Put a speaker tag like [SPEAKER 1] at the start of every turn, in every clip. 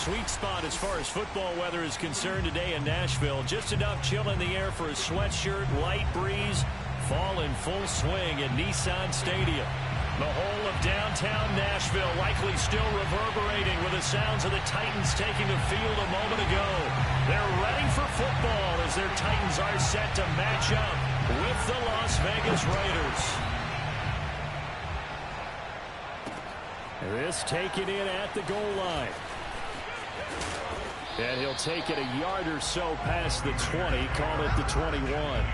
[SPEAKER 1] sweet spot as far as football weather is concerned today in Nashville. Just enough chill in the air for a sweatshirt, light breeze, fall in full swing at Nissan Stadium. The whole of downtown Nashville likely still reverberating with the sounds of the Titans taking the field a moment ago. They're ready for football as their Titans are set to match up with the Las Vegas Raiders. This taken in at the goal line. And he'll take it a yard or so past the 20, call it the 21.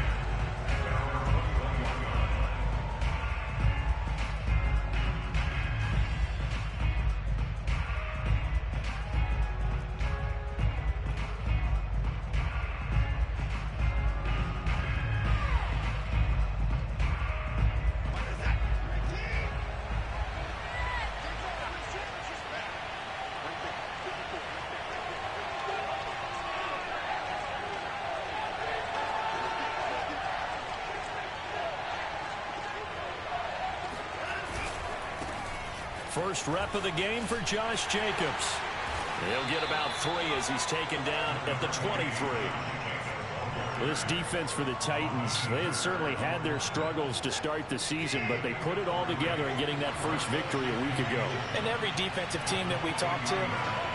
[SPEAKER 1] First rep of the game for Josh Jacobs. He'll get about 3 as he's taken down at the 23. This defense for the Titans, they had certainly had their struggles to start the season, but they put it all together in getting that first victory a week ago.
[SPEAKER 2] And every defensive team that we talk to,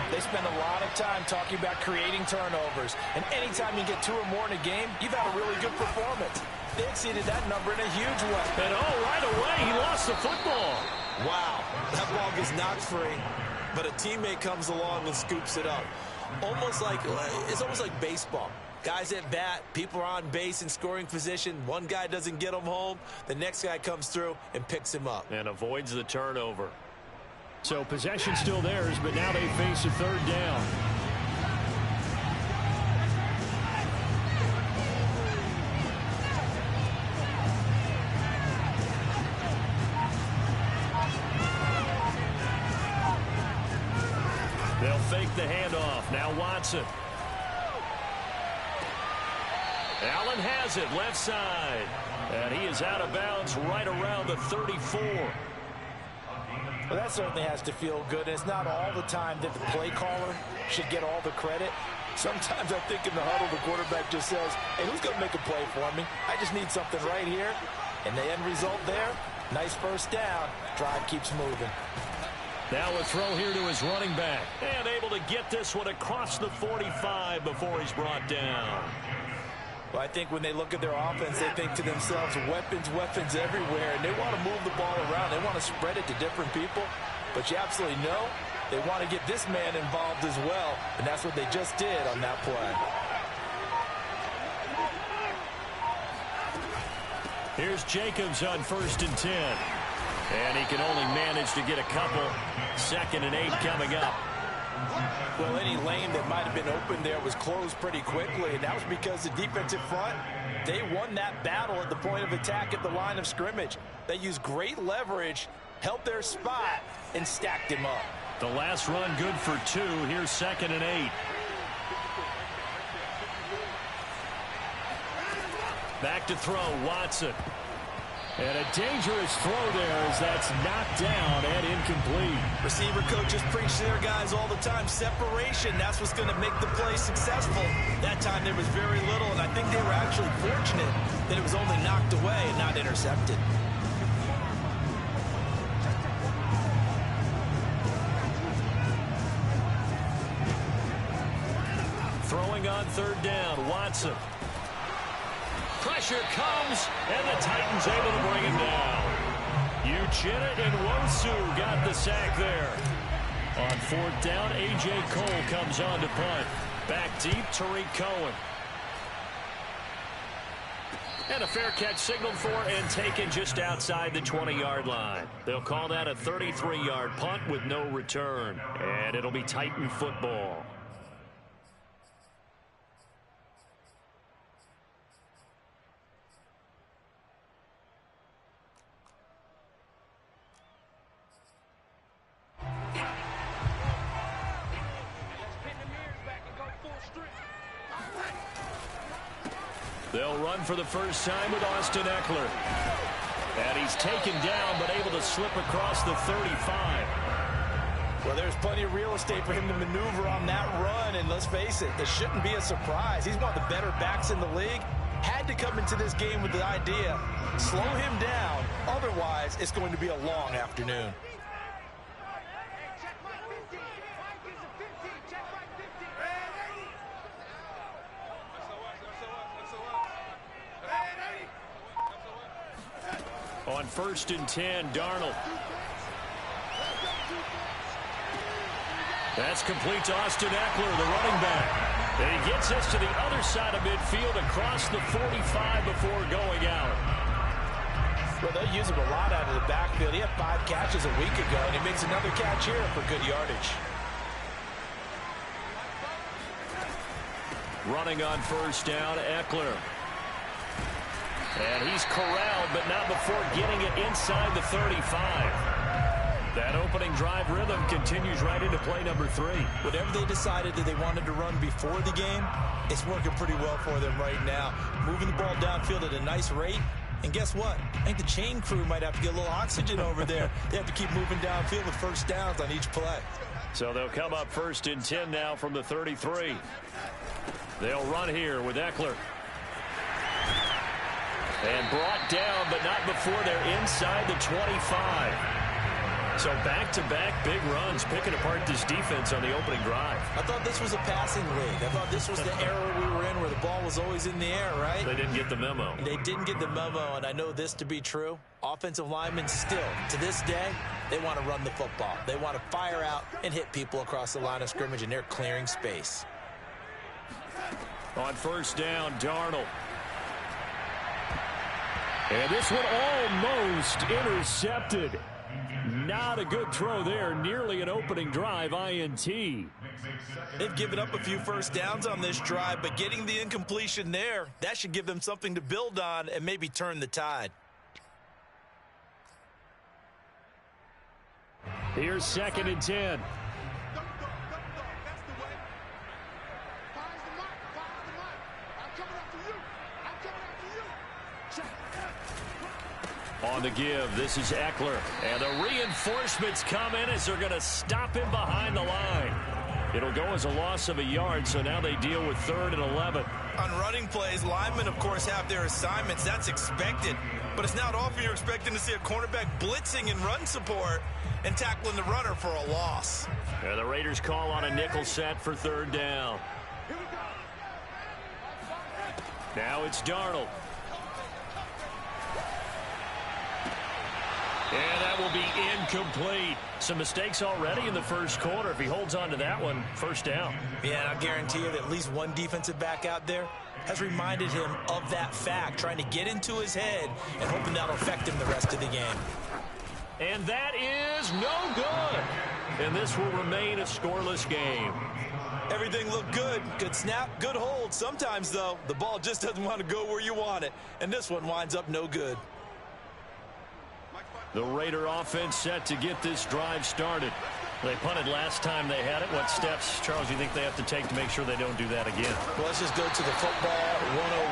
[SPEAKER 2] they spend a lot of time talking about creating turnovers. And anytime you get 2 or more in a game, you've had a really good performance. They exceeded that number in a huge way.
[SPEAKER 1] And right away, he lost the football.
[SPEAKER 3] Wow, that ball gets knocked free, but a teammate comes along and scoops it up. It's almost like baseball. Guys at bat, people are on base in scoring position. One guy doesn't get him home. The next guy comes through and picks him up.
[SPEAKER 1] And avoids the turnover. So possession still theirs, but now they face a third down. They'll fake the handoff. Now Watson. Allen has it left side. And he is out of bounds right around the 34.
[SPEAKER 2] Well, that certainly has to feel good. It's not all the time that the play caller should get all the credit. Sometimes I think in the huddle, the quarterback just says, hey, who's going to make a play for me? I just need something right here. And the end result there, nice first down. Drive keeps moving.
[SPEAKER 1] Now a throw here to his running back. And able to get this one across the 45 before he's brought down.
[SPEAKER 2] Well, I think when they look at their offense, they think to themselves, weapons, weapons everywhere. And they want to move the ball around. They want to spread it to different people. But you absolutely know they want to get this man involved as well. And that's what they just did on that play.
[SPEAKER 1] Here's Jacobs on 1st and 10. And he can only manage to get a couple. 2nd and 8 coming up.
[SPEAKER 2] Well, any lane that might have been open there was closed pretty quickly, and that was because the defensive front, they won that battle at the point of attack at the line of scrimmage. They used great leverage, held their spot, and stacked him up.
[SPEAKER 1] The last run good for 2. Here's 2nd and 8. Back to throw, Watson. And a dangerous throw there as that's knocked down and incomplete.
[SPEAKER 3] Receiver coaches preach to their guys all the time. Separation, that's what's going to make the play successful. That time there was very little, and I think they were actually fortunate that it was only knocked away and not intercepted.
[SPEAKER 1] Throwing on 3rd down, Watson. Pressure comes, and the Titans able to bring him down. Uchenna and Nwosu got the sack there. On 4th down, A.J. Cole comes on to punt. Back deep, Tariq Cohen. And a fair catch signaled for and taken just outside the 20-yard line. They'll call that a 33-yard punt with no return. And it'll be Titan football. They'll run for the first time with Austin Eckler. And he's taken down but able to slip across the 35.
[SPEAKER 2] Well, there's plenty of real estate for him to maneuver on that run, and let's face it, this shouldn't be a surprise. He's one of the better backs in the league. Had to come into this game with the idea, slow him down, otherwise it's going to be a long afternoon.
[SPEAKER 1] On 1st and 10, Darnold. That's complete to Austin Ekeler, the running back. And he gets us to the other side of midfield across the 45 before going out.
[SPEAKER 2] Well, they'll use him a lot out of the backfield. He had 5 catches a week ago, and he makes another catch here for good yardage.
[SPEAKER 1] Running on 1st down, Ekeler. And he's corralled, but not before getting it inside the 35. That opening drive rhythm continues right into play number 3.
[SPEAKER 3] Whatever they decided that they wanted to run before the game, it's working pretty well for them right now. Moving the ball downfield at a nice rate. And guess what? I think the chain crew might have to get a little oxygen over there. They have to keep moving downfield with 1st downs on each play.
[SPEAKER 1] So they'll come up 1st and 10 now from the 33. They'll run here with Ekeler. And brought down, but not before they're inside the 25. So back-to-back big runs, picking apart this defense on the opening drive.
[SPEAKER 3] I thought this was a passing league. I thought this was the era we were in where the ball was always in the air, right?
[SPEAKER 1] They didn't get the memo.
[SPEAKER 3] They didn't get the memo, and I know this to be true. Offensive linemen still, to this day, they want to run the football. They want to fire out and hit people across the line of scrimmage, and they're clearing space.
[SPEAKER 1] On 1st down, Darnold. And this one almost intercepted. Not a good throw there. Nearly an opening drive INT.
[SPEAKER 3] They've given up a few 1st downs on this drive, but getting the incompletion there, that should give them something to build on and maybe turn the tide.
[SPEAKER 1] Here's 2nd and 10. On the give, this is Ekeler. And the reinforcements come in as they're going to stop him behind the line. It'll go as a loss of a yard, so now they deal with 3rd and 11.
[SPEAKER 3] On running plays, linemen, of course, have their assignments. That's expected. But it's not often you're expecting to see a cornerback blitzing in run support and tackling the runner for a loss.
[SPEAKER 1] And the Raiders call on a nickel set for 3rd down. Now it's Darnold. And that will be incomplete. Some mistakes already in the 1st quarter. If he holds on to that one, 1st down.
[SPEAKER 3] Yeah, and I'll guarantee you that at least one defensive back out there has reminded him of that fact, trying to get into his head and hoping that'll affect him the rest of the game.
[SPEAKER 1] And that is no good. And this will remain a scoreless game.
[SPEAKER 3] Everything looked good. Good snap, good hold. Sometimes, though, the ball just doesn't want to go where you want it. And this one winds up no good.
[SPEAKER 1] The Raider offense set to get this drive started. They punted last time they had it. What steps, Charles, do you think they have to take to make sure they don't do that again?
[SPEAKER 3] Well, let's just go to the football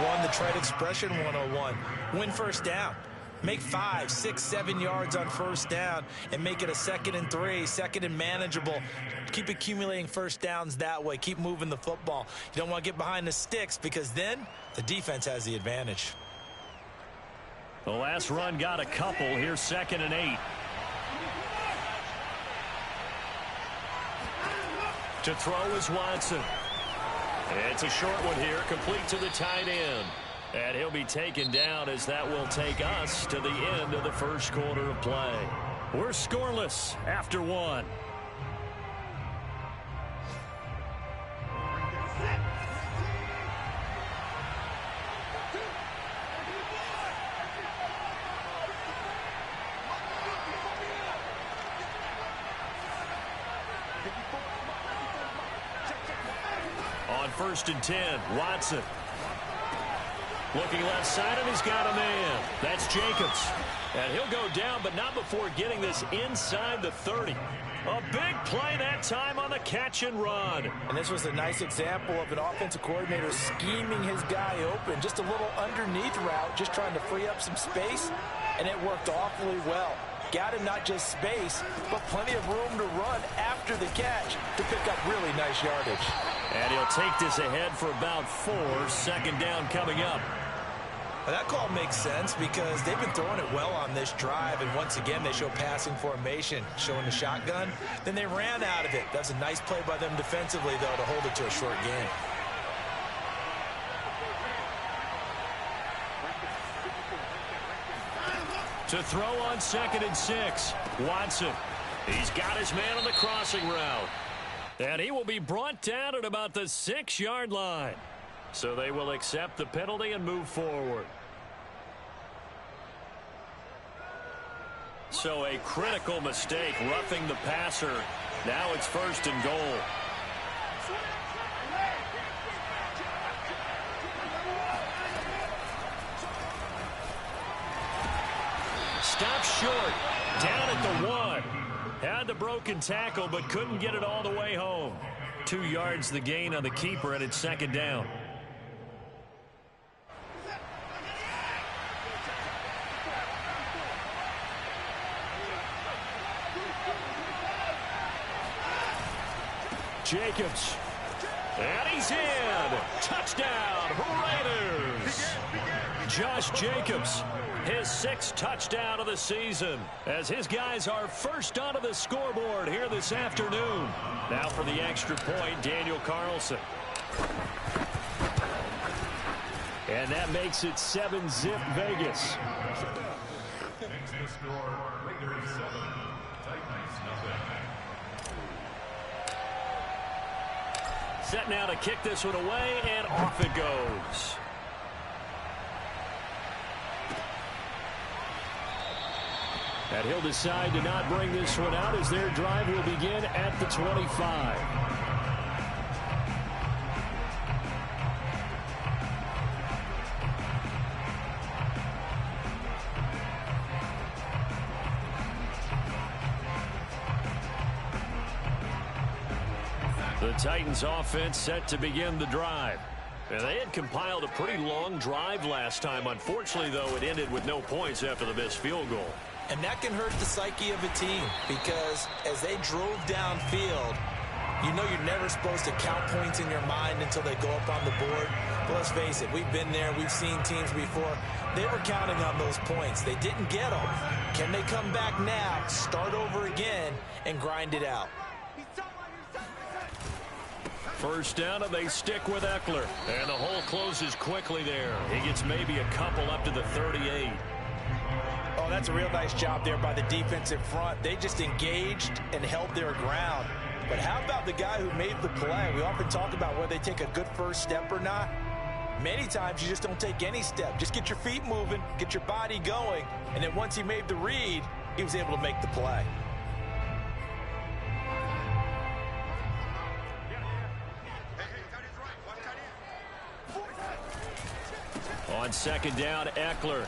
[SPEAKER 3] 101, the trade expression 101. Win 1st down. Make 5, 6, 7 yards on 1st down and make it a 2nd and 3, 2nd and manageable. Keep accumulating 1st downs that way. Keep moving the football. You don't want to get behind the sticks because then the defense has the advantage.
[SPEAKER 1] The last run got a couple. Here's 2nd and 8. To throw is Watson. It's a short one here, complete to the tight end. And he'll be taken down as that will take us to the end of the 1st quarter of play. We're scoreless after 1. On 1st and 10, Watson. Looking left side, and he's got a man. That's Jacobs. And he'll go down, but not before getting this inside the 30. A big play that time on the catch and run.
[SPEAKER 2] And this was a nice example of an offensive coordinator scheming his guy open. Just a little underneath route, just trying to free up some space, and it worked awfully well. got him not just space, but plenty of room to run after the catch to pick up really nice yardage.
[SPEAKER 1] And he'll take this ahead for about 4. Second down coming up.
[SPEAKER 3] Well, that call makes sense because they've been throwing it well on this drive, and once again they show passing formation, showing the shotgun. Then they ran out of it. That's a nice play by them defensively, though, to hold it to a short gain.
[SPEAKER 1] To throw on 2nd and 6. Watson. He's got his man on the crossing route. And he will be brought down at about the 6-yard line. So they will accept the penalty and move forward. So a critical mistake, roughing the passer. Now it's 1st and goal. Stop short. Down at the 1. Had the broken tackle, but couldn't get it all the way home. 2 yards the gain on the keeper, and it's 2nd down. Jacobs. And he's in. Touchdown, Raiders. Josh Jacobs, his 6th touchdown of the season, as his guys are first onto the scoreboard here this afternoon. Now for the extra point, Daniel Carlson. And that makes it 7-zip Vegas. Set now to kick this one away, and off it goes. And he'll decide to not bring this one out as their drive will begin at the 25. The Titans offense set to begin the drive. And they had compiled a pretty long drive last time. Unfortunately, though, it ended with no points after the missed field goal.
[SPEAKER 3] And that can hurt the psyche of a team because as they drove downfield, you know you're never supposed to count points in your mind until they go up on the board. But let's face it, we've been there. We've seen teams before. They were counting on those points. They didn't get them. Can they come back now, start over again, and grind it out?
[SPEAKER 1] First down, and they stick with Eckler. And the hole closes quickly there. He gets maybe a couple up to the 38.
[SPEAKER 2] Oh, that's a real nice job there by the defensive front. They just engaged and held their ground. But how about the guy who made the play? We often talk about whether they take a good first step or not. Many times you just don't take any step. Just get your feet moving, get your body going, and then once he made the read, he was able to make the play.
[SPEAKER 1] On 2nd down, Eckler.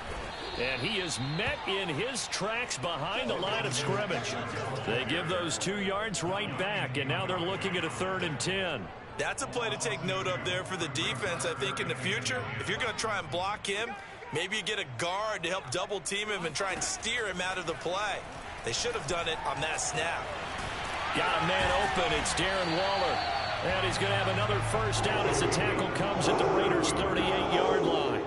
[SPEAKER 1] And he is met in his tracks behind the line of scrimmage. They give those 2 yards right back, and now they're looking at a 3rd and 10.
[SPEAKER 3] That's a play to take note of there for the defense, I think, in the future. If you're going to try and block him, maybe you get a guard to help double team him and try and steer him out of the play. They should have done it on that snap.
[SPEAKER 1] Got a man open. It's Darren Waller. And he's going to have another first down as the tackle comes at the Raiders' 38-yard line.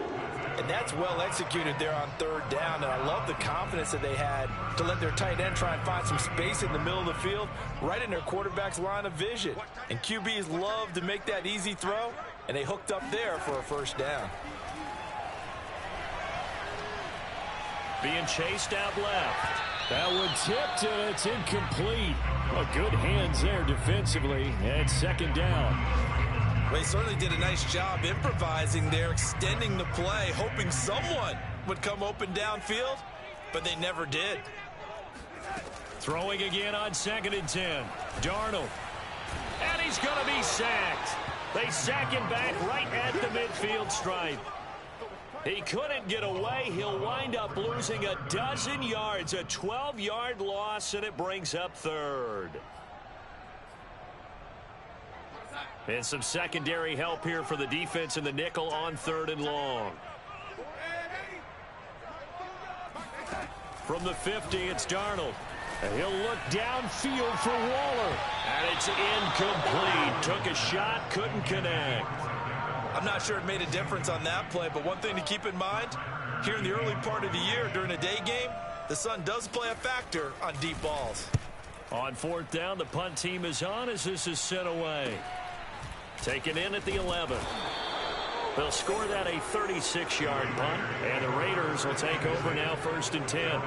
[SPEAKER 2] And that's well executed there on 3rd down. And I love the confidence that they had to let their tight end try and find some space in the middle of the field, right in their quarterback's line of vision. And QBs love to make that easy throw, and they hooked up there for a first down.
[SPEAKER 1] Being chased out left. That one tipped, and it's incomplete. Well, good hands there defensively, and 2nd down.
[SPEAKER 3] Well, he certainly did a nice job improvising there, extending the play, hoping someone would come open downfield, but they never did.
[SPEAKER 1] Throwing again on 2nd and 10. Darnold. And he's going to be sacked. They sack him back right at the midfield stripe. He couldn't get away. He'll wind up losing a dozen yards, a 12-yard loss, and it brings up 3rd. And some secondary help here for the defense in the nickel on 3rd and long. From the 50, it's Darnold. And he'll look downfield for Waller. And it's incomplete. Took a shot, couldn't connect.
[SPEAKER 3] I'm not sure it made a difference on that play, but one thing to keep in mind, here in the early part of the year during a day game, the sun does play a factor on deep balls.
[SPEAKER 1] On fourth down, the punt team is on as this is sent away. Taken in at the 11. They'll score that a 36-yard punt, and the Raiders will take over now 1st and 10.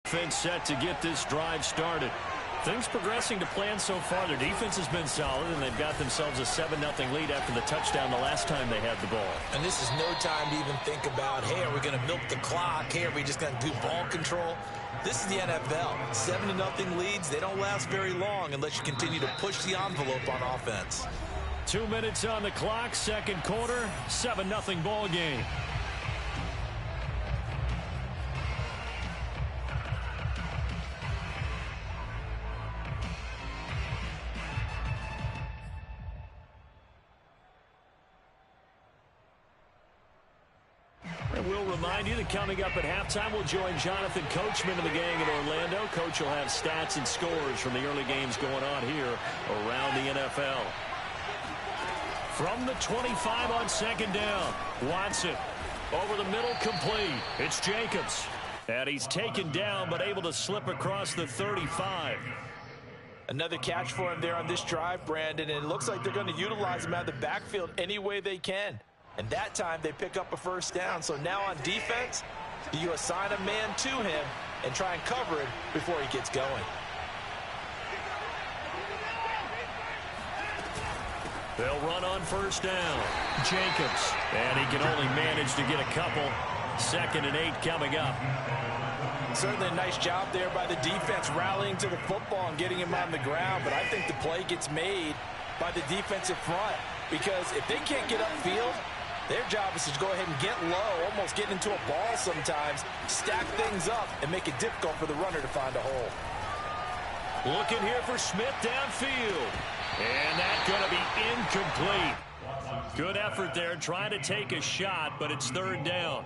[SPEAKER 1] Offense set to get this drive started. Things progressing to plan so far. Their defense has been solid, and they've got themselves a 7-0 lead after the touchdown the last time they had the ball.
[SPEAKER 3] And this is no time to even think about, hey, are we going to milk the clock? Hey, are we just going to do ball control? This is the NFL. 7-0 leads, they don't last very long unless you continue to push the envelope on offense.
[SPEAKER 1] 2 minutes on the clock, second quarter, 7-0 ball game. We'll remind you that coming up at halftime, we'll join Jonathan Coachman of the gang in Orlando. Coach will have stats and scores from the early games going on here around the NFL. From the 25 on second down, Watson over the middle, complete. It's Jacobs. And he's taken down, but able to slip across the 35.
[SPEAKER 2] Another catch for him there on this drive, Brandon, and it looks like they're going to utilize him out of the backfield any way they can. And that time they pick up a first down. So now on defense, you assign a man to him and try and cover it before he gets going.
[SPEAKER 1] They'll run on first down. Jacobs. And he can only manage to get a couple. 2nd and 8 coming up.
[SPEAKER 2] Certainly a nice job there by the defense rallying to the football and getting him on the ground. But I think the play gets made by the defensive front, because if they can't get upfield, their job is to go ahead and get low, almost get into a ball sometimes, stack things up, and make it difficult for the runner to find a hole.
[SPEAKER 1] Looking here for Smith downfield. And that's going to be incomplete. Good effort there, trying to take a shot, but it's 3rd down.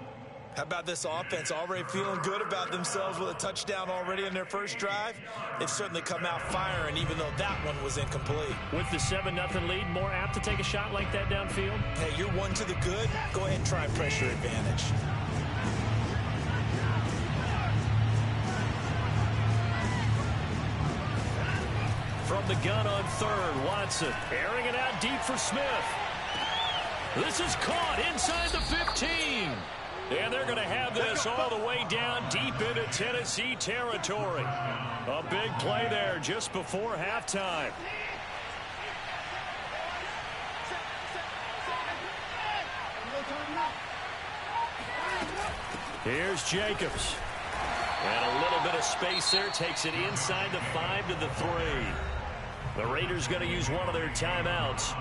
[SPEAKER 3] How about this offense already feeling good about themselves with a touchdown already in their first drive? They've certainly come out firing, even though that one was incomplete.
[SPEAKER 1] With the 7-0 lead, more apt to take a shot like that downfield?
[SPEAKER 3] Hey, you're one to the good. Go ahead and try and press your advantage.
[SPEAKER 1] From the gun on 3rd, Watson airing it out deep for Smith. This is caught inside the 15. And they're going to have this all the way down deep into Tennessee territory. A big play there just before halftime. Here's Jacobs. And a little bit of space there. Takes it inside the 5 to the 3. The Raiders going to use one of their timeouts,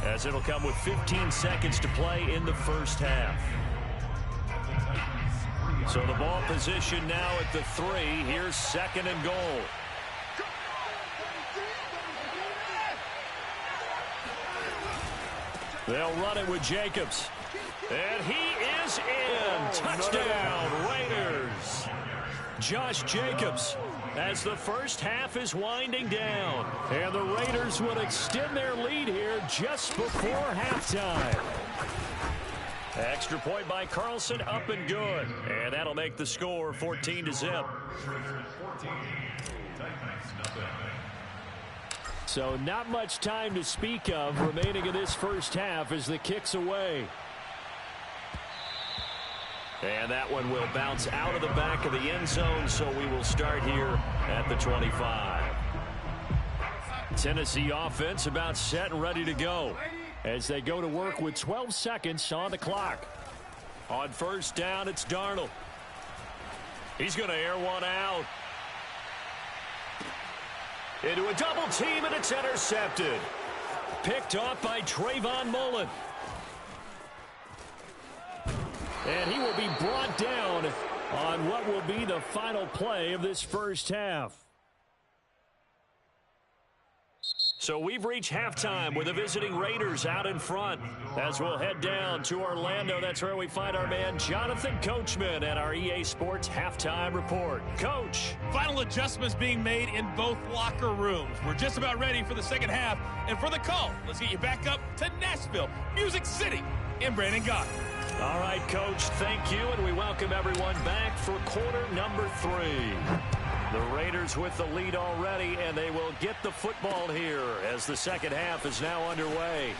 [SPEAKER 1] as it'll come with 15 seconds to play in the first half. So the ball position now at the 3. Here's 2nd and goal. They'll run it with Jacobs. And he is in. Touchdown, Raiders. Josh Jacobs, as the first half is winding down. And the Raiders will extend their lead here just before halftime. Extra point by Carlson, up and good. And that'll make the score 14-0. So not much time to speak of remaining in this first half as the kick's away. And that one will bounce out of the back of the end zone, so we will start here at the 25. Tennessee offense about set and ready to go as they go to work with 12 seconds on the clock. On first down, it's Darnold. He's going to air one out. Into a double team, and it's intercepted. Picked off by Trayvon Mullen. And he will be brought down on what what will be the final play of this first half. So we've reached halftime with the visiting Raiders out in front. As we'll head down to Orlando, that's where we find our man Jonathan Coachman at our EA Sports Halftime Report. Coach.
[SPEAKER 4] Final adjustments being made in both locker rooms. We're just about ready for the second half. And for the call, let's get you back up to Nashville, Music City, and Brandon Gaudin.
[SPEAKER 1] All right, Coach, thank you, and we welcome everyone back for quarter number 3. The Raiders with the lead already, and they will get the football here as the second half is now underway.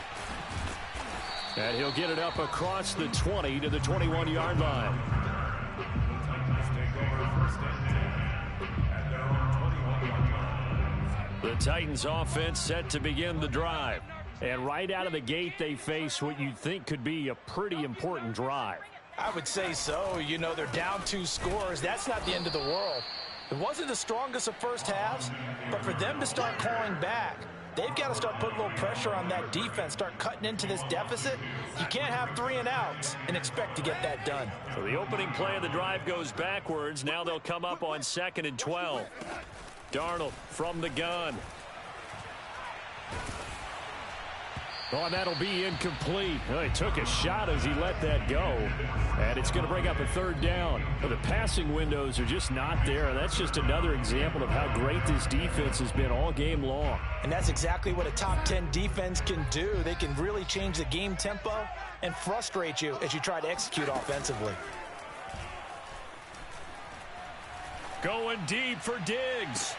[SPEAKER 1] And he'll get it up across the 20 to the 21-yard line. The Titans offense set to begin the drive. And right out of the gate, they face what you'd think could be a pretty important drive.
[SPEAKER 2] I would say so. You know, they're down 2 scores. That's not the end of the world. It wasn't the strongest of first halves, but for them to start clawing back, they've got to start putting a little pressure on that defense, start cutting into this deficit. You can't have 3 and outs and expect to get that done.
[SPEAKER 1] So the opening play of the drive goes backwards. Now they'll come up on 2nd and 12. Darnold from the gun. Oh, and that'll be incomplete. Oh, he took a shot as he let that go. And it's going to bring up a 3rd down. But the passing windows are just not there. And that's just another example of how great this defense has been all game long.
[SPEAKER 2] And that's exactly what a top 10 defense can do. They can really change the game tempo and frustrate you as you try to execute offensively.
[SPEAKER 1] Going deep for Diggs.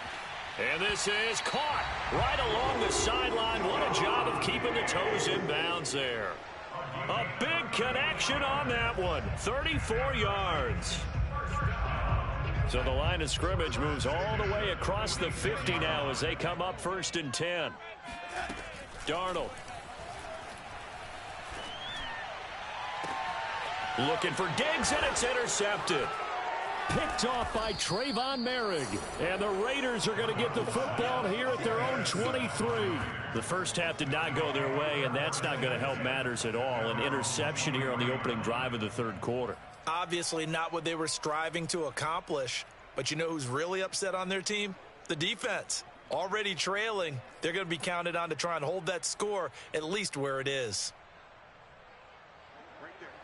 [SPEAKER 1] And this is caught right along the sideline. What a job of keeping the toes in bounds there. A big connection on that one. 34 yards. So the line of scrimmage moves all the way across the 50 now as they come up 1st and 10. Darnold. Looking for Diggs, and it's intercepted. Picked off by Trayvon Merrick. And the Raiders are going to get the football here at their own 23. The first half did not go their way, and that's not going to help matters at all. An interception here on the opening drive of the 3rd quarter.
[SPEAKER 3] Obviously not what they were striving to accomplish. But you know who's really upset on their team? The defense. Already trailing. They're going to be counted on to try and hold that score at least where it is.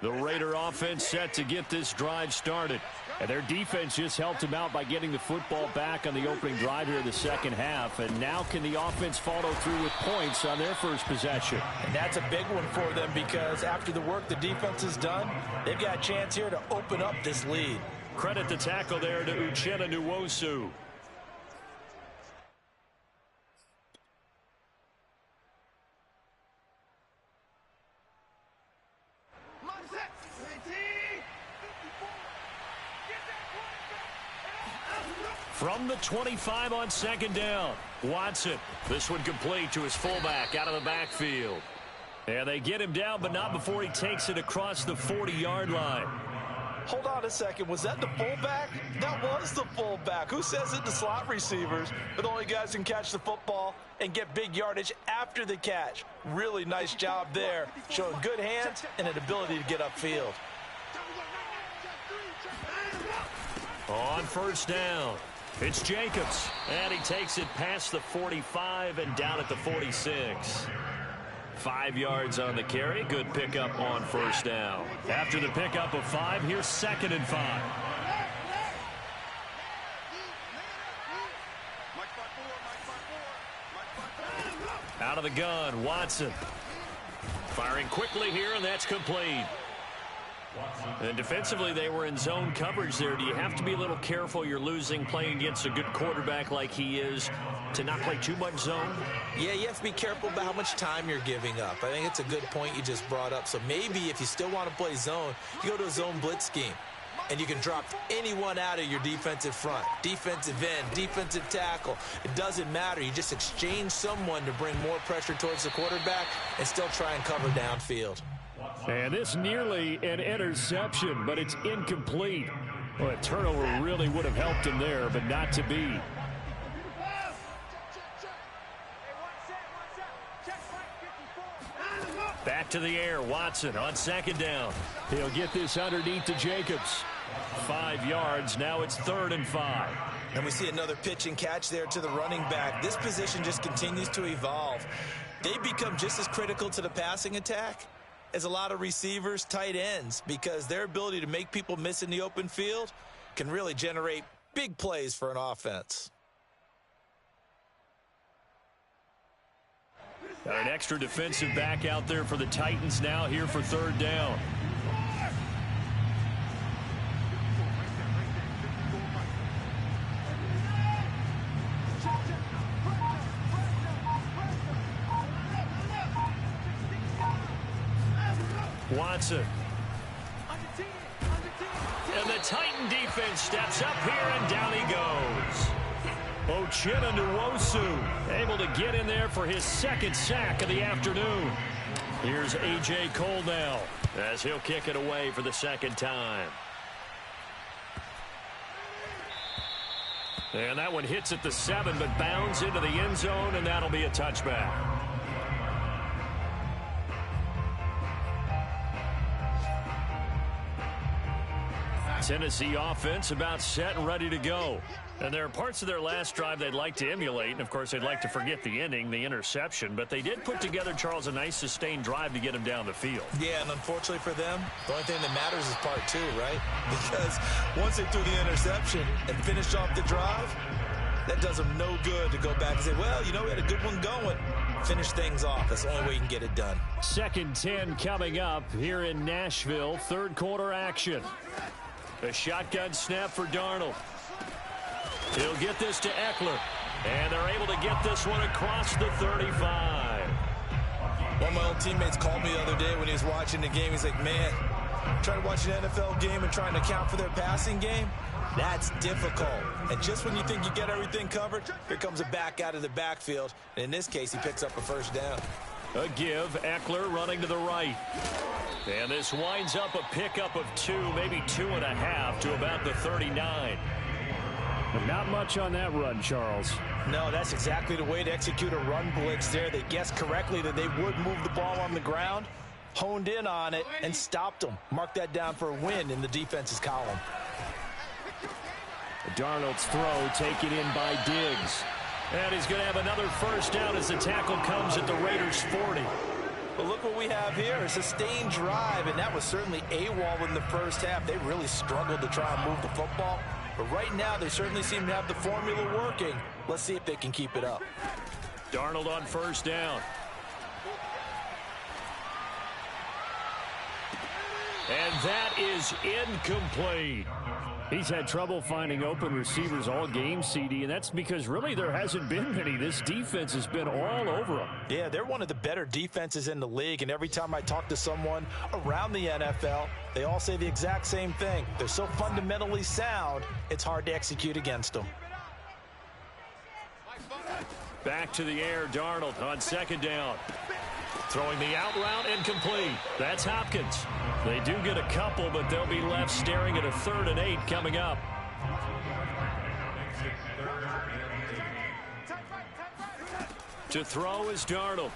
[SPEAKER 1] The Raider offense set to get this drive started. And their defense just helped them out by getting the football back on the opening drive here in the second half. And now can the offense follow through with points on their first possession?
[SPEAKER 2] And that's a big one for them because after the work the defense has done, they've got a chance here to open up this lead.
[SPEAKER 1] Credit the tackle there to Uchenna Nwosu. From the 25 on 2nd down, Watson. This one complete to his fullback out of the backfield. And they get him down, but not before he takes it across the 40-yard line.
[SPEAKER 2] Hold on a second. Was that the fullback? That was the fullback. Who says it? The slot receivers. But the only guys can catch the football and get big yardage after the catch. Really nice job there. Showing good hands and an ability to get upfield.
[SPEAKER 1] On 1st down, it's Jacobs. And he takes it past the 45 and down at the 46. 5 yards on the carry. Good pickup on 1st down. After the pickup of 5, here's 2nd and 5. Out of the gun, Watson. Firing quickly here, and that's complete. And defensively, they were in zone coverage there. Do you have to be a little careful? You're losing playing against a good quarterback like he is to not play too much zone?
[SPEAKER 3] Yeah, you have to be careful about how much time you're giving up. I think it's a good point you just brought up. So maybe if you still want to play zone, you go to a zone blitz scheme. And you can drop anyone out of your defensive front. Defensive end, defensive tackle. It doesn't matter. You just exchange someone to bring more pressure towards the quarterback and still try and cover downfield.
[SPEAKER 1] And this nearly an interception, but it's incomplete. Well, a turnover really would have helped him there, but not to be. Back to the air, Watson on 2nd down. He'll get this underneath to Jacobs. 5 yards. Now it's 3rd and 5.
[SPEAKER 3] And we see another pitch and catch there to the running back. This position just continues to evolve. They become just as critical to the passing attack as a lot of receivers, tight ends, because their ability to make people miss in the open field can really generate big plays for an offense.
[SPEAKER 1] Got an extra defensive back out there for the Titans now here for 3rd down. Watson. And the Titan defense steps up here, and down he goes. Uchenna Nwosu able to get in there for his 2nd sack of the afternoon. Here's A.J. Cole now as he'll kick it away for the 2nd time. And that one hits at the 7, but bounds into the end zone, and that'll be a touchback. Tennessee offense about set and ready to go. And there are parts of their last drive they'd like to emulate. And, of course, they'd like to forget the ending, the interception. But they did put together, Charles, a nice sustained drive to get him down the field.
[SPEAKER 3] Yeah, and unfortunately for them, the only thing that matters is part 2, right? Because once they threw the interception and finished off the drive, that does them no good to go back and say, well, you know, we had a good one going. Finish things off. That's the only way you can get it done.
[SPEAKER 1] 2nd 10 coming up here in Nashville. 3rd quarter action. A shotgun snap for Darnold. He'll get this to Eckler. And they're able to get this one across the 35.
[SPEAKER 3] One of my old teammates called me the other day when he was watching the game. He's like, man, trying to watch an NFL game and trying to account for their passing game, that's difficult. And just when you think you get everything covered, here comes a back out of the backfield. And in this case, he picks up a 1st down.
[SPEAKER 1] A give, Eckler running to the right. And this winds up a pickup of 2, maybe 2.5 to about the 39.
[SPEAKER 5] But not much on that run, Charles.
[SPEAKER 2] No, that's exactly the way to execute a run blitz there. They guessed correctly that they would move the ball on the ground, honed in on it, and stopped them. Mark that down for a win in the defense's column.
[SPEAKER 1] Darnold's throw taken in by Diggs. And he's going to have another 1st down as the tackle comes at the Raiders' 40.
[SPEAKER 2] But look what we have here, a sustained drive, and that was certainly AWOL in the 1st half. They really struggled to try and move the football. But right now, they certainly seem to have the formula working. Let's see if they can keep it up.
[SPEAKER 1] Darnold on 1st down. And that is incomplete.
[SPEAKER 5] He's had trouble finding open receivers all game, CD, and that's because really there hasn't been many. This defense has been all over them.
[SPEAKER 2] Yeah, they're one of the better defenses in the league, and every time I talk to someone around the NFL, they all say the exact same thing. They're so fundamentally sound, it's hard to execute against them.
[SPEAKER 1] Back to the air, Darnold on 2nd down. Throwing the out route incomplete. That's Hopkins. They do get a couple, but they'll be left staring at a 3rd and 8 coming up. To throw is Darnold.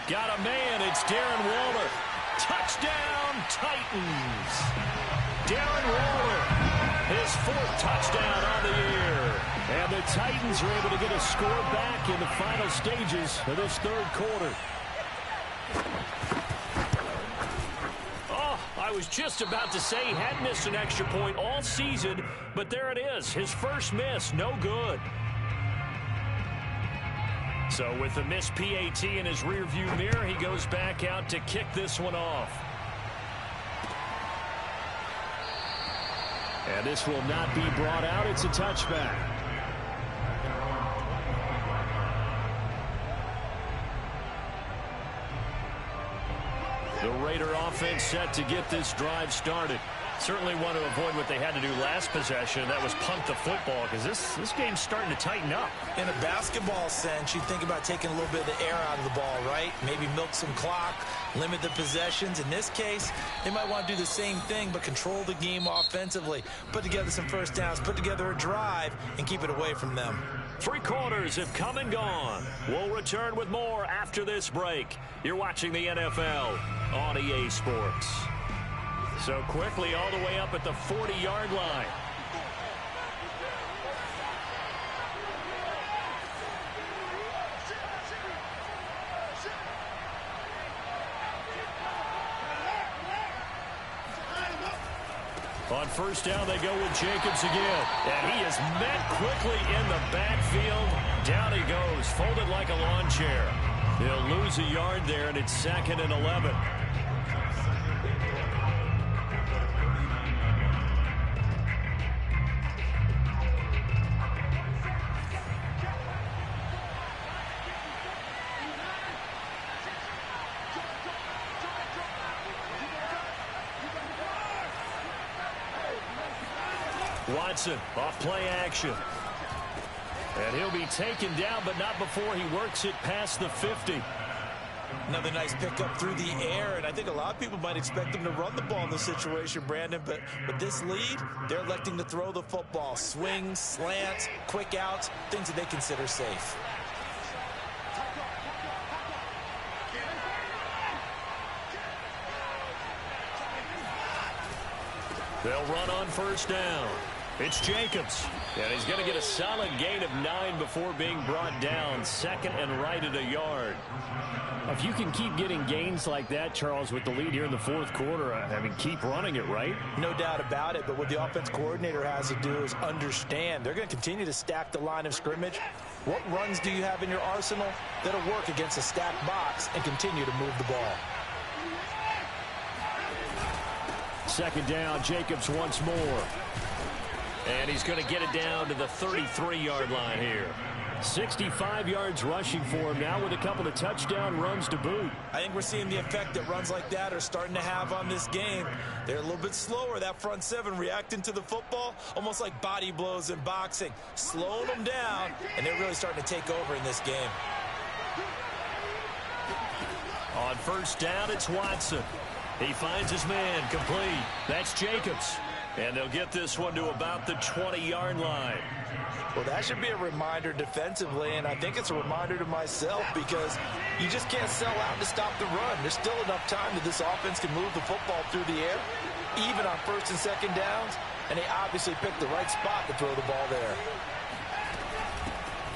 [SPEAKER 1] Got a man. It's Darren Waller. Touchdown, Titans. Darren Waller, his 4th touchdown on the year. And the Titans are able to get a score back in the final stages of this 3rd quarter. Oh, I was just about to say he had missed an extra point all season, but there it is. His 1st miss, no good. So with the missed PAT in his rearview mirror, he goes back out to kick this one off. And this will not be brought out. It's a touchback. The Raider offense set to get this drive started. Certainly want to avoid what they had to do last possession. That was punt the football, because this game's starting to tighten up.
[SPEAKER 2] In a basketball sense, you think about taking a little bit of the air out of the ball, right? Maybe milk some clock, limit the possessions. In this case, they might want to do the same thing, but control the game offensively. Put together some 1st downs, put together a drive, and keep it away from them.
[SPEAKER 1] 3 quarters have come and gone. We'll return with more after this break. You're watching the NFL on EA Sports. So quickly all the way up at the 40-yard line. On first down, they go with Jacobs again. And he is met quickly in the backfield. Down he goes, folded like a lawn chair. He'll lose a yard there, and it's 2nd and 11. Watson off play action. And he'll be taken down, but not before he works it past the 50.
[SPEAKER 3] Another nice pickup through the air, and I think a lot of people might expect him to run the ball in this situation, Brandon, but with this lead, they're electing to throw the football. Swings, slants, quick outs, things that they consider safe.
[SPEAKER 1] They'll run on first down. It's Jacobs. And he's going to get a solid gain of 9 before being brought down. 2nd and right at a yard.
[SPEAKER 5] If you can keep getting gains like that, Charles, with the lead here in the 4th quarter, I mean, keep running it, right?
[SPEAKER 2] No doubt about it, but what the offense coordinator has to do is understand. They're going to continue to stack the line of scrimmage. What runs do you have in your arsenal that'll work against a stacked box and continue to move the ball?
[SPEAKER 5] 2nd down, Jacobs once more.
[SPEAKER 1] And he's going to get it down to the 33-yard line here.
[SPEAKER 5] 65 yards rushing for him now with a couple of touchdown runs to boot.
[SPEAKER 3] I think we're seeing the effect that runs like that are starting to have on this game. They're a little bit slower, that front seven, reacting to the football, almost like body blows in boxing, slowing them down, and they're really starting to take over in this game.
[SPEAKER 1] On first down, it's Watson. He finds his man, complete. That's Jacobs. And they'll get this one to about the 20-yard line.
[SPEAKER 2] Well, that should be a reminder defensively, and I think it's a reminder to myself because you just can't sell out to stop the run. There's still enough time that this offense can move the football through the air, even on 1st and 2nd downs, and they obviously picked the right spot to throw the ball there.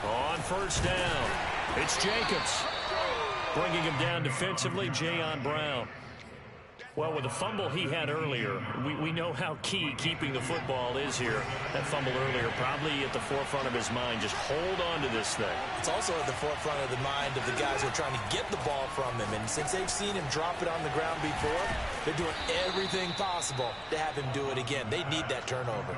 [SPEAKER 1] On first down, it's Jacobs. Bringing him down defensively, Jayon Brown. Well, with the fumble he had earlier, we know how key keeping the football is here. That fumble earlier probably at the forefront of his mind. Just hold on to this thing.
[SPEAKER 3] It's also at the forefront of the mind of the guys who are trying to get the ball from him. And since they've seen him drop it on the ground before, they're doing everything possible to have him do it again. They need that turnover.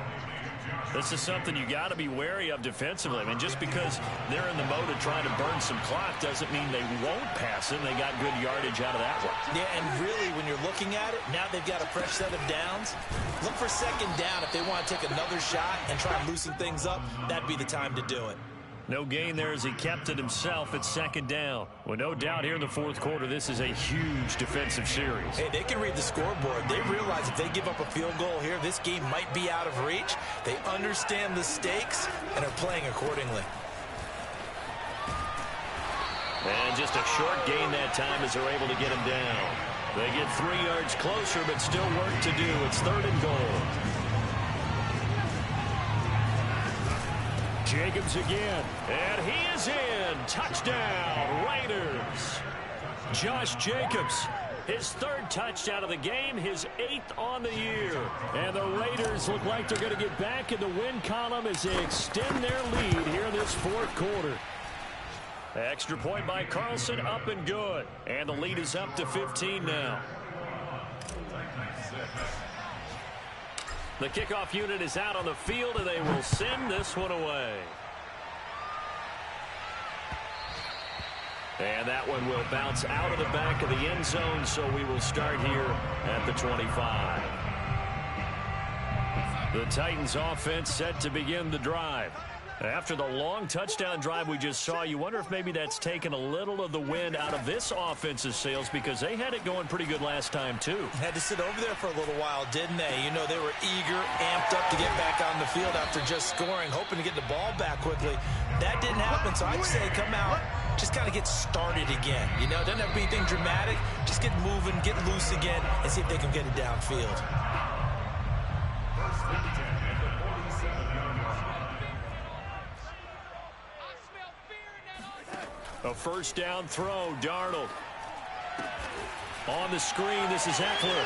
[SPEAKER 1] This is something you got to be wary of defensively. I mean, just because they're in the mode of trying to burn some clock doesn't mean they won't pass it. They got good yardage out of that one.
[SPEAKER 3] Yeah, and really, when you're looking at it, now they've got a fresh set of downs. Look for 2nd down. If they want to take another shot and try and loosen things up, that'd be the time to do it.
[SPEAKER 1] No gain there as he kept it himself at 2nd down. Well, no doubt here in the 4th quarter, this is a huge defensive series.
[SPEAKER 3] Hey, they can read the scoreboard. They realize if they give up a field goal here, this game might be out of reach. They understand the stakes and are playing accordingly.
[SPEAKER 1] And just a short gain that time as they're able to get him down. They get 3 yards closer, but still work to do. It's 3rd and goal.
[SPEAKER 5] Jacobs again.
[SPEAKER 1] And he is in. Touchdown, Raiders. Josh Jacobs, his 3rd touchdown of the game, his 8th on the year.
[SPEAKER 5] And the Raiders look like they're going to get back in the win column as they extend their lead here in this 4th quarter.
[SPEAKER 1] Extra point by Carlson, up and good. And the lead is up to 15 now. The kickoff unit is out on the field, and they will send this one away. And that one will bounce out of the back of the end zone, so we will start here at the 25. The Titans offense set to begin the drive. After the long touchdown drive we just saw, you wonder if maybe that's taken a little of the wind out of this offense's sails, because they had it going pretty good last time, too.
[SPEAKER 2] Had to sit over there for a little while, didn't they? You know, they were eager, amped up to get back on the field after just scoring, hoping to get the ball back quickly. That didn't happen, so I'd say come out, just kind of get started again. You know, it doesn't have to be anything dramatic. Just get moving, get loose again, and see if they can get it downfield.
[SPEAKER 1] A first down throw, Darnold. On the screen, this is Eckler.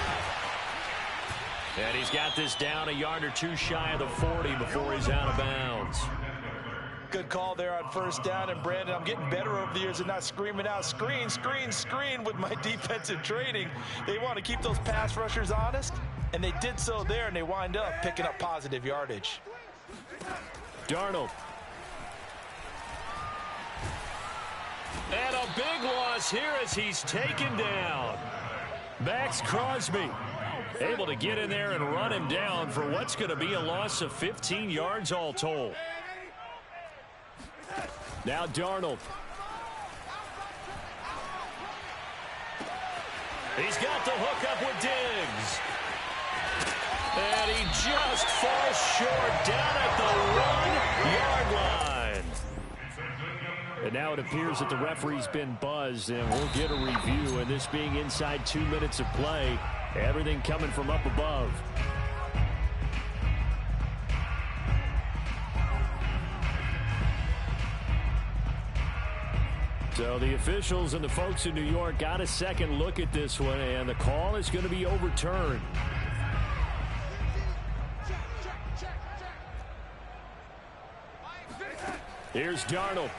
[SPEAKER 1] And he's got this down a yard or two shy of the 40 before he's out of bounds.
[SPEAKER 2] Good call there on first down. And, Brandon, I'm getting better over the years and not screaming out, screen, screen, screen with my defensive training. They want to keep those pass rushers honest, and they did so there, and they wind up picking up positive yardage.
[SPEAKER 1] Darnold. And a big loss here as he's taken down. Max Crosby able to get in there and run him down for what's going to be a loss of 15 yards all told. Now Darnold. He's got the hook up with Diggs. And he just falls short down at the 1-yard line. And now it appears that the referee's been buzzed, and we'll get a review. And this being inside 2 minutes of play, everything coming from up above. So the officials and the folks in New York got a second look at this one, and the call is going to be overturned. Here's Darnold.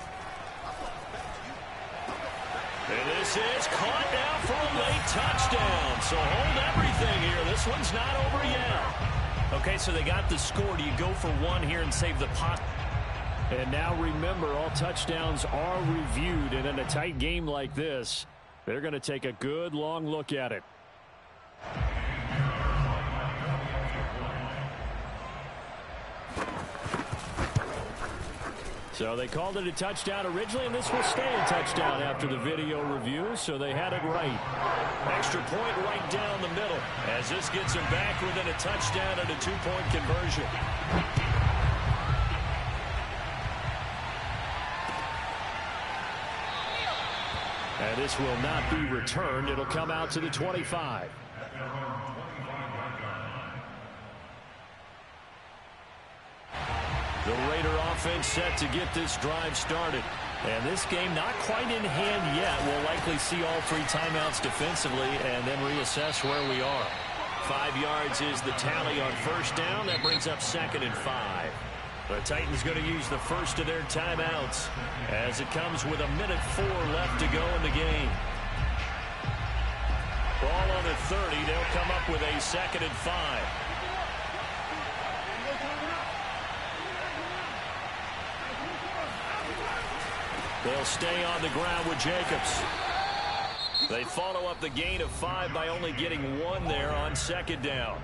[SPEAKER 1] And this is caught now for a late touchdown. So hold everything here. This one's not over yet. Okay, so they got the score. Do you go for one here and save the pot? And now remember, all touchdowns are reviewed. And in a tight game like this, they're going to take a good long look at it. So they called it a touchdown originally, and this will stay a touchdown after the video review, so they had it right. Extra point right down the middle as this gets them back within a touchdown and a two-point conversion. And this will not be returned. It'll come out to the 25. The Raider offense set to get this drive started. And this game not quite in hand yet. We'll likely see all three timeouts defensively and then reassess where we are. 5 yards is the tally on first down. That brings up 2nd and 5. The Titans going to use the first of their timeouts as it comes with 1:04 left to go in the game. Ball on the 30. They'll come up with a 2nd and 5. They'll stay on the ground with Jacobs. They follow up the gain of 5 by only getting 1 there on 2nd down.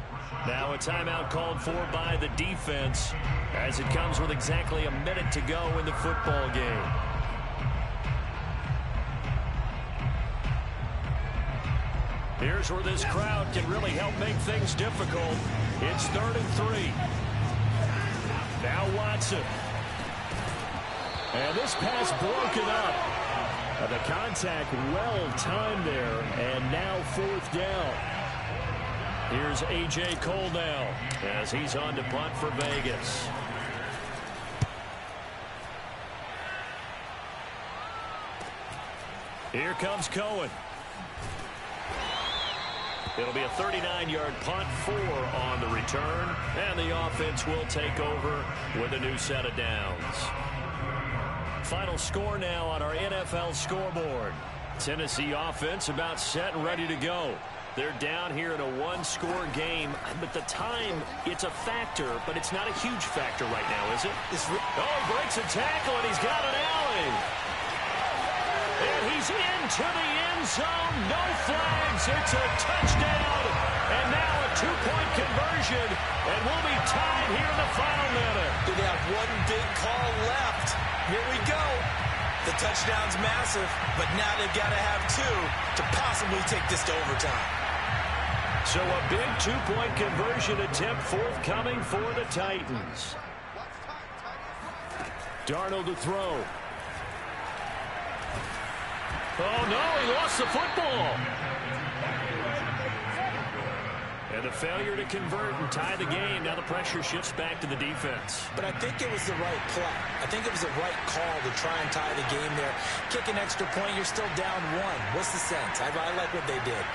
[SPEAKER 1] Now a timeout called for by the defense as it comes with exactly 1 minute to go in the football game. Here's where this crowd can really help make things difficult. It's 3rd and 3. Now Watson. And this pass broken up. The contact well timed there, and now 4th down. Here's A.J. Cole now as he's on to punt for Vegas. Here comes Cohen. It'll be a 39-yard punt, 4 on the return, and the offense will take over with a new set of downs. Final score now on our NFL scoreboard. Tennessee offense about set and ready to go. They're down here in a 1-score game. But the time, it's a factor, but it's not a huge factor right now, is it? He breaks a tackle, and he's got an alley. And he's into the end zone. No flags. It's a touchdown. And now a 2-point conversion, and we'll be tied here in the final minute.
[SPEAKER 3] They have one big call left. Here we go. The touchdown's massive, but now they've got to have two to possibly take this to overtime.
[SPEAKER 1] So a big two-point conversion attempt forthcoming for the Titans. Darnold to throw. Oh, no, he lost the football. And a failure to convert and tie the game. Now the pressure shifts back to the defense.
[SPEAKER 3] But I think it was the right play. I think it was the right call to try and tie the game there. Kick an extra point, you're still down one. What's the sense? I like what they did.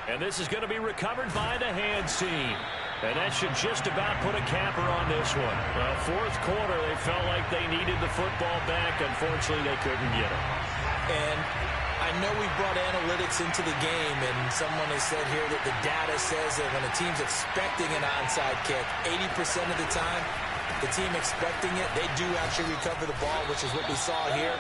[SPEAKER 1] And this is going to be recovered by the hands team. And that should just about put a capper on this one. Well, fourth quarter, they felt like they needed the football back. Unfortunately, they couldn't get it.
[SPEAKER 3] And I know we brought analytics into the game, and someone has said here that the data says that when a team's expecting an onside kick, 80% of the time, the team expecting it, they do actually recover the ball, which is what we saw here.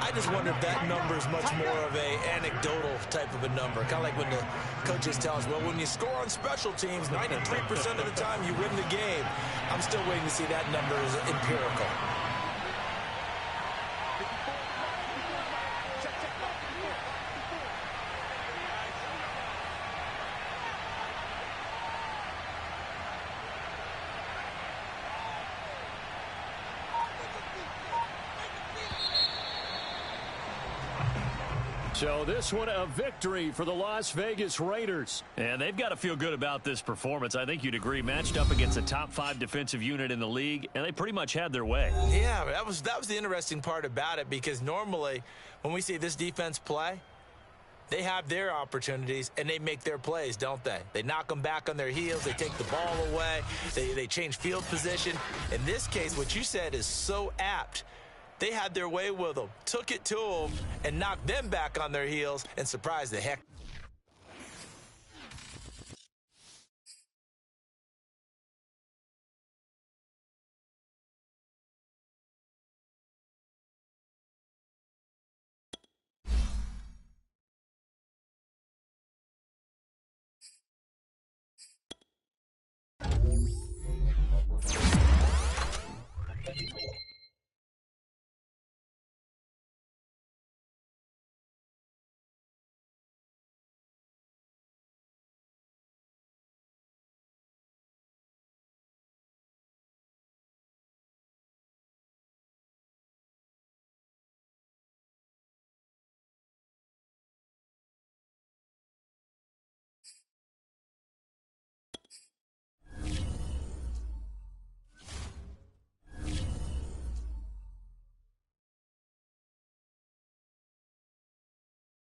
[SPEAKER 3] I just wonder if that number is much more of a anecdotal type of a number. Kind of like when the coaches tell us, well, when you score on special teams, 93% of the time you win the game. I'm still waiting to see that number is empirical.
[SPEAKER 1] So this one a victory for the Las Vegas Raiders. And they've got to feel good about this performance. I think you'd agree, matched up against a top 5 defensive unit in the league, and they pretty much had their way.
[SPEAKER 3] Yeah, that was the interesting part about it, because normally when we see this defense play, they have their opportunities and they make their plays, don't they? They knock them back on their heels. They take the ball away. They change field position. In this case, what you said is so apt. They had their way with them, took it to them, and knocked them back on their heels and surprised the heck